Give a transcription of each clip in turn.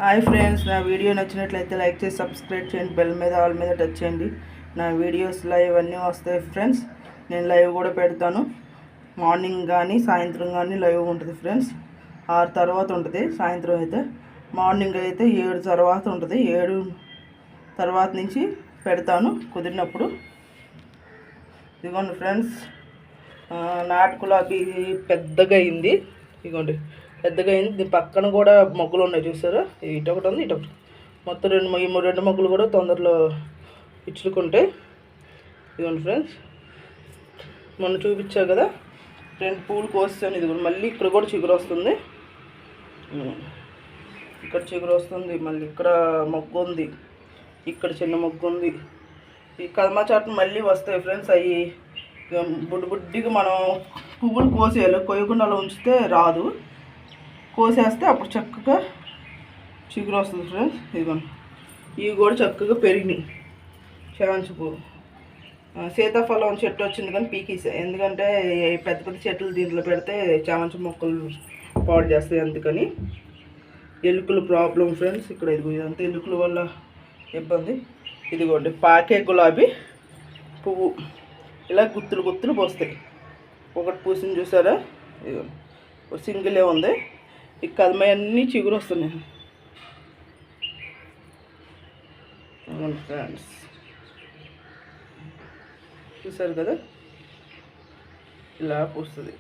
Hi friends, నా video నచ్చినట్లయితే like చేసి సబ్స్క్రైబ్ చేయండి. బెల్ మీద ఆల్ మీద టచ్ చేయండి. నా వీడియోస్ లైవ్ అన్నీ వస్తాయి ఫ్రెండ్స్. నేను లైవ్ కూడా పెడతాను. మార్నింగ్ కానీ సాయంత్రం కానీ లైవ్ ఉంటుంది ఫ్రెండ్స్. 6 తర్వాత ఉంటుంది సాయంత్రం అయితే. మార్నింగ్ అయితే 7 తర్వాత ఉంటుంది. 7 తర్వాత నుంచి పెడతాను కుదిరినప్పుడు. ఇదిగోండి ఫ్రెండ్స్, నాటు గులాబీ పెద్దగా అయింది. ఇదిగోండి పెద్దగా అయింది. దీని పక్కన కూడా మొగ్గలు ఉన్నాయి చూసారా. ఇటొకటి ఉంది, ఇటొకటి. మొత్తం రెండు మొగ్గలు కూడా తొందరలో ఇచ్చుకుంటాయి. ఇదిగోండి ఫ్రెండ్స్, మొన్న చూపించా కదా 2 పూలు కోసాను. ఇది కూడా మళ్ళీ ఇక్కడ కూడా చిగురు వస్తుంది. ఇక్కడ చిగురు వస్తుంది. మళ్ళీ ఇక్కడ మొగ్గు ఉంది, ఇక్కడ చిన్న మొగ్గు ఉంది. ఈ కల్మా చాట్లు మళ్ళీ వస్తాయి ఫ్రెండ్స్. అవి బుడ్డిగా మనం పువ్వులు కోసేయాలి. కొయ్యకుండా అలా ఉంచితే రాదు. కోసేస్తే అప్పుడు చక్కగా చిగురు వస్తుంది ఫ్రెండ్స్. ఇదిగోండి, ఇవి కూడా చక్కగా పెరిగినాయి. చామంతి పువ్వు, సీతాఫలం చెట్టు వచ్చింది కానీ పీకేసా. ఎందుకంటే పెద్ద పెద్ద చెట్లు దీంట్లో పెడితే చామంతి మొక్కలు పాడు చేస్తాయి. అందుకని ఎలుకలు ప్రాబ్లం ఫ్రెండ్స్. ఇక్కడ ఇదంతా ఎలుకల వల్ల ఇబ్బంది. ఇదిగోండి పాకే గులాబీ పువ్వు ఇలా గుత్తులు గుత్తులు పోస్తాయి. ఒకటి పూసింది చూసారా. ఇదిగోండి ఒక సింగిలే ఉంది. ఈ కదమయన్నీ చిగురు వస్తున్నాయి ఫ్రెండ్స్. చూసారు కదా, ఇలా పూస్తుంది.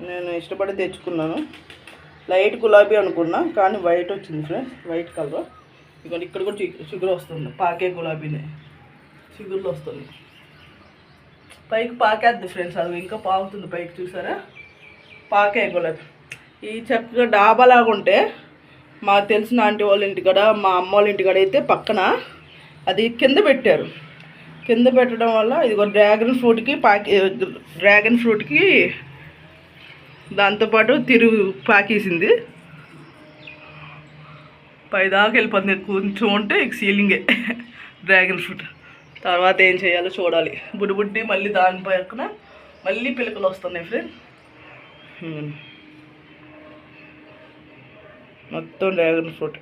నేను ఇష్టపడి తెచ్చుకున్నాను. లైట్ గులాబీ అనుకున్నా కానీ వైట్ వచ్చింది ఫ్రెండ్స్, వైట్ కలర్. ఇదిగోండి ఇక్కడ కూడా చిగురు వస్తుంది. పాకే గులాబీనే చిగురులు వస్తుంది. పైకి పాకేద్ది ఫ్రెండ్స్, అది ఇంకా పాకుతుంది పైకి. చూసారా, పాకే గులాబీ. ఈ చక్కగా డాబాలాగా ఉంటే మాకు తెలిసిన ఆంటీ వాళ్ళ ఇంటికాడ, మా అమ్మ వాళ్ళ ఇంటికాడ అయితే పక్కన అది కింద పెట్టారు. కింద పెట్టడం వల్ల ఇదిగో డ్రాగన్ ఫ్రూట్కి దాంతోపాటు పాకేసింది. పైదాకా వెళ్ళిపోతుంది. కొంచెం ఉంటే సీలింగే డ్రాగన్ ఫ్రూట్. తర్వాత ఏం చేయాలో చూడాలి. బుడ్డి మళ్ళీ దాని పక్కన మళ్ళీ పిలకలు వస్తున్నాయి ఫ్రెండ్స్. మొత్తం డ్రాగన్ ఫ్రూట్.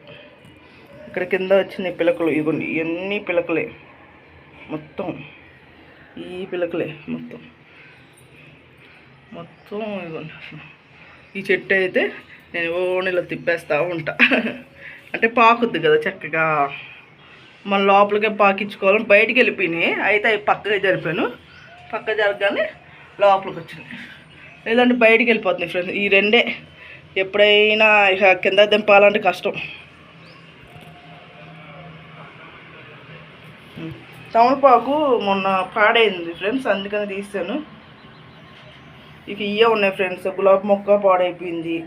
ఇక్కడ కింద వచ్చిన పిలకలు ఇవ్వండి, ఇవన్నీ పిలకలే మొత్తం. ఈ పిలకలే మొత్తం ఇవ్వండి. ఈ చెట్టు అయితే నేను ఓణిలో తిప్పేస్తూ ఉంటా. అంటే పాకుద్ది కదా చక్కగా. మన లోపలికే పాకించుకోవాలని బయటికి వెళ్ళిపోయినాయి. అయితే అవి పక్కగా జరిపాను. పక్క జరగగానే లోపలికి వచ్చినాయి. లేదంటే బయటికి వెళ్ళిపోతున్నాయి ఫ్రెండ్స్. ఈ రెండే ఎప్పుడైనా ఇక కింద దింపాలంటే కష్టం. తమలపాకు మొన్న పాడైంది ఫ్రెండ్స్, అందుకని తీసాను. ఇక ఇవే ఉన్నాయి ఫ్రెండ్స్. గులాబీ మొక్క పాడైపోయింది.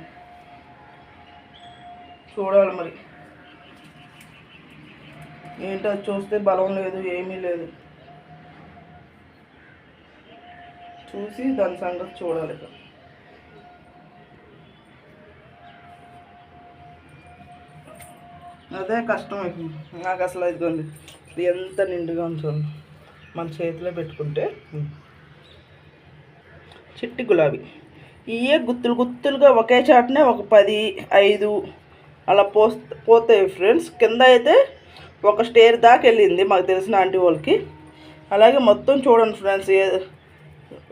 చూడాలి మరి ఏంటో. చూస్తే బలం లేదు, ఏమీ లేదు. చూసి దాని సంగతి చూడాలి. అదే కష్టం అయిపోయింది నాకు అసలు. ఇదిగోండి ఇది ఎంత నిండుగా ఉంచండి మన చేతిలో పెట్టుకుంటే. చిట్టి గులాబీ ఇవే గుత్తులు గుత్తులుగా ఒకే చాటనే ఒక 10, 5 అలా పోతాయి ఫ్రెండ్స్. కింద అయితే ఒక స్టేర్ దాకా వెళ్ళింది మాకు తెలిసిన ఆంటీ వాళ్ళకి. అలాగే మొత్తం చూడండి ఫ్రెండ్స్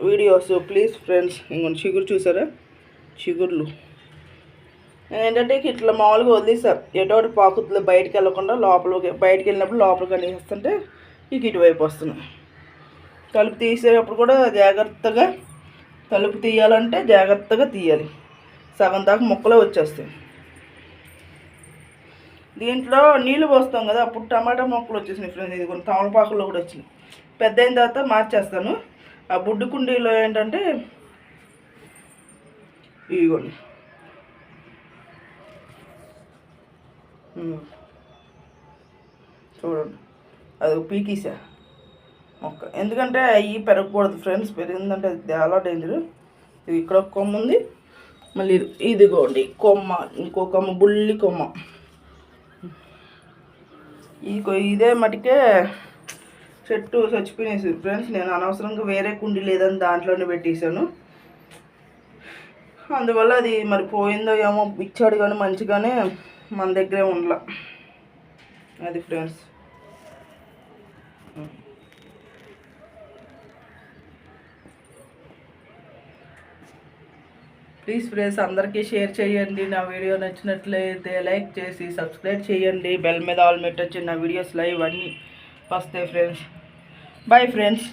వీడియోస్ ప్లీజ్ ఫ్రెండ్స్. ఇంకొన్ని చిగురు చూసారా, చిగుర్లు. నేను ఏంటంటే ఇట్లా మామూలుగా వదిలేసాను. ఎటోటి పాకుతులు బయటికి వెళ్ళకుండా బయటికి వెళ్ళినప్పుడు లోపలికి అనేస్తుంటే ఇక ఇటువైపు వస్తున్నాయి. తలుపు తీసేటప్పుడు కూడా జాగ్రత్తగా, తలుపు తీయాలంటే జాగ్రత్తగా తీయాలి. సగం దాకా మొక్కలే వచ్చేస్తాయి. దీంట్లో నీళ్ళు పోస్తాం కదా, అప్పుడు టమాటా మొక్కలు వచ్చేసినాయి ఫ్రెండ్స్. ఇది కొన్ని తమలపాకుల్లో కూడా వచ్చినాయి. పెద్ద అయిన తర్వాత మార్చేస్తాను. ఆ బుడ్డి కుండీలో ఏంటంటే ఇదిగోండి చూడండి, అది పీకేసా మొక్క. ఎందుకంటే అవి పెరగకూడదు ఫ్రెండ్స్. పెరిగిందంటే అది చాలా డేంజరు. ఇది ఇక్కడ ఒక కొమ్మ ఉంది, మళ్ళీ ఇదిగోండి కొమ్మ, ఇంకో కొమ్మ, బుల్లి కొమ్మ. ఇదే మటుకే చెట్టు చచ్చిపోయినేసి ఫ్రెండ్స్. నేను అనవసరంగా వేరే కుండీ లేదని దాంట్లోనే పెట్టేశాను. అందువల్ల అది మరి పోయిందో ఏమో, ఇచ్చాడు కానీ మంచిగానే మన దగ్గరే ఉండలా. అది ఫ్రెండ్స్. ప్లీజ్ ఫ్రెండ్స్ అందరికీ షేర్ చేయండి. నా వీడియో నచ్చినట్లయితే లైక్ చేసి సబ్స్క్రైబ్ చేయండి. బెల్ మీద ఆల్ పెట్టొచ్చి నా వీడియోస్ లైవ్ అన్నీ వస్తాయి ఫ్రెండ్స్. Bye friends.